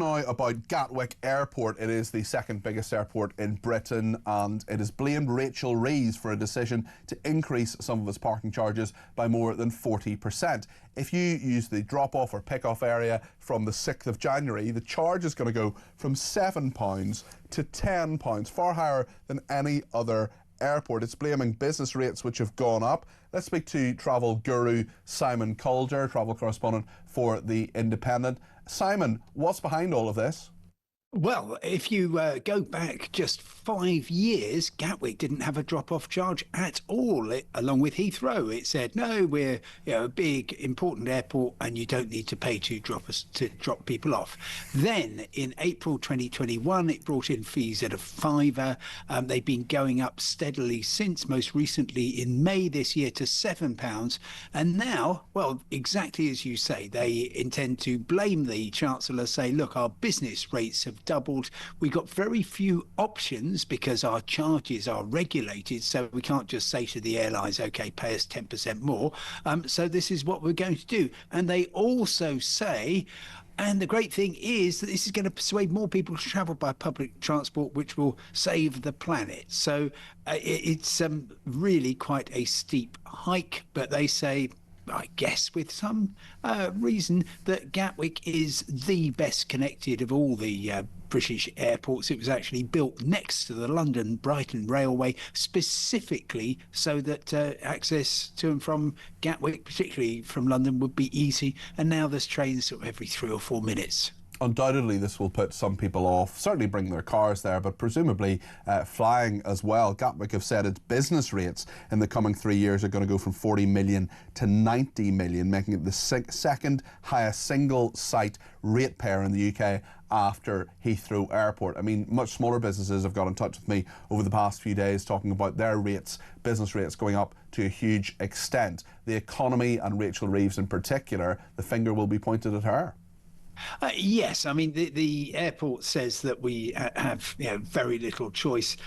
now about Gatwick Airport. It is the second biggest airport in Britain, and it has blamed Rachel Reeves for a decision to increase some of its parking charges by more than 40%. If you use the drop-off or pick-off area from the 6th of January, the charge is going to go from £7 to £10, far higher than any other airport. It's blaming business rates which have gone up. Let's speak to travel guru Simon Calder, travel correspondent for The Independent. Simon, what's behind all of this? Well, if you go back just 5 years, Gatwick didn't have a drop-off charge at all, along with Heathrow. It said, no, we're a big, important airport and you don't need to pay to drop people off. Then, in April 2021, it brought in fees at a £5. They've been going up steadily since, most recently in May this year to £7. And now, well, exactly as you say, they intend to blame the Chancellor, say, look, our business rates have doubled. We got very few options because our charges are regulated, so we can't just say to the airlines, okay, pay us 10% more. So this is what we're going to do. And they also say, and the great thing is that this is going to persuade more people to travel by public transport, which will save the planet. So it's really quite a steep hike, but they say, I guess with some reason, that Gatwick is the best connected of all the British airports. It was actually built next to the London-Brighton Railway specifically so that access to and from Gatwick, particularly from London, would be easy. And now there's trains sort of every 3 or 4 minutes. Undoubtedly, this will put some people off, certainly bring their cars there, but presumably flying as well. Gatwick have said its business rates in the coming 3 years are going to go from 40 million to 90 million, making it the second highest single site ratepayer in the UK after Heathrow Airport. I mean, much smaller businesses have got in touch with me over the past few days talking about their rates, business rates going up to a huge extent. The economy, and Rachel Reeves in particular, the finger will be pointed at her. Yes, I mean, the airport says that we have very little choice.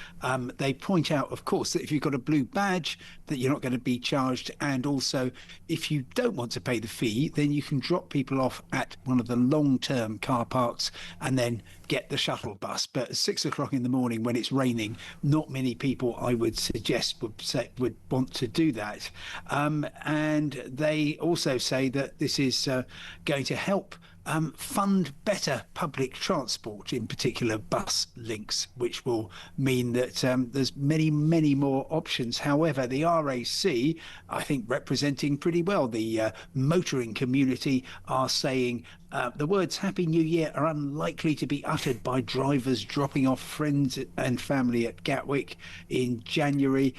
They point out, of course, that if you've got a blue badge, that you're not going to be charged. And also, if you don't want to pay the fee, then you can drop people off at one of the long-term car parks and then get the shuttle bus. But at 6 o'clock in the morning when it's raining, not many people, I would suggest, would want to do that. And they also say that this is going to help fund better public transport, in particular bus links, which will mean that there's many more options. However, the RAC, I think, representing pretty well the motoring community, are saying the words Happy New Year are unlikely to be uttered by drivers dropping off friends and family at Gatwick in January.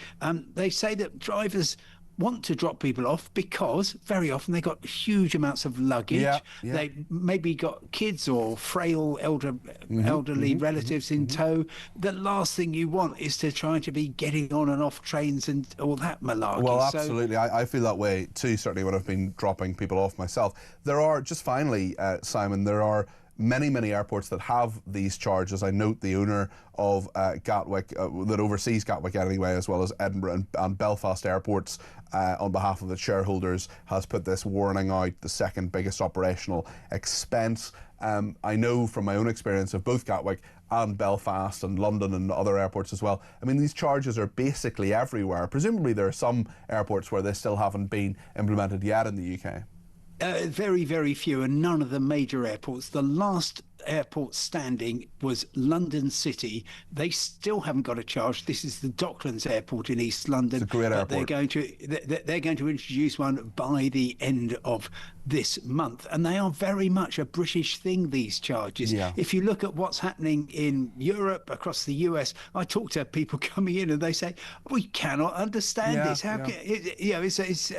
They say that drivers want to drop people off because very often they got huge amounts of luggage. They maybe got kids or frail elderly relatives in tow. The last thing you want is to try to be getting on and off trains and all that malarkey. Well, absolutely. I feel that way too, certainly when I've been dropping people off myself. There are, just finally, Simon, there are many airports that have these charges. I note the owner of Gatwick, that oversees Gatwick anyway, as well as Edinburgh and Belfast airports, on behalf of the shareholders, has put this warning out, the second biggest operational expense. I know from my own experience of both Gatwick and Belfast and London and other airports as well, I mean, these charges are basically everywhere. Presumably there are some airports where they still haven't been implemented yet in the UK. Very few, and none of the major airports. The last airport standing was London City. They still haven't got a charge. This is the Docklands Airport in East London. It's a great airport. They're going to introduce one by the end of this month, and they are very much a British thing, these charges. If you look at what's happening in Europe, across the US, I talk to people coming in and they say, we cannot understand this. How can it's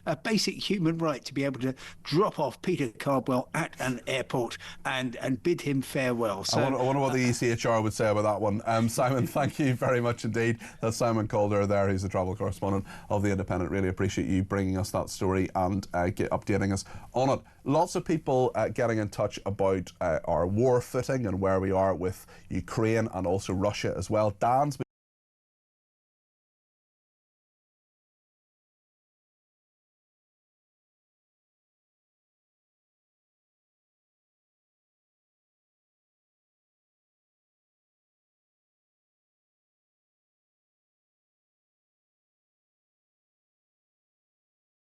a basic human right to be able to drop off Peter Cardwell at an airport and bid him farewell. So I wonder what the ECHR would say about that one. Simon, thank you very much indeed. That's Simon Calder there, who's the travel correspondent of The Independent. Really appreciate you bringing us that story and updating us on it. Lots of people getting in touch about our war footing and where we are with Ukraine and also Russia as well. Dan's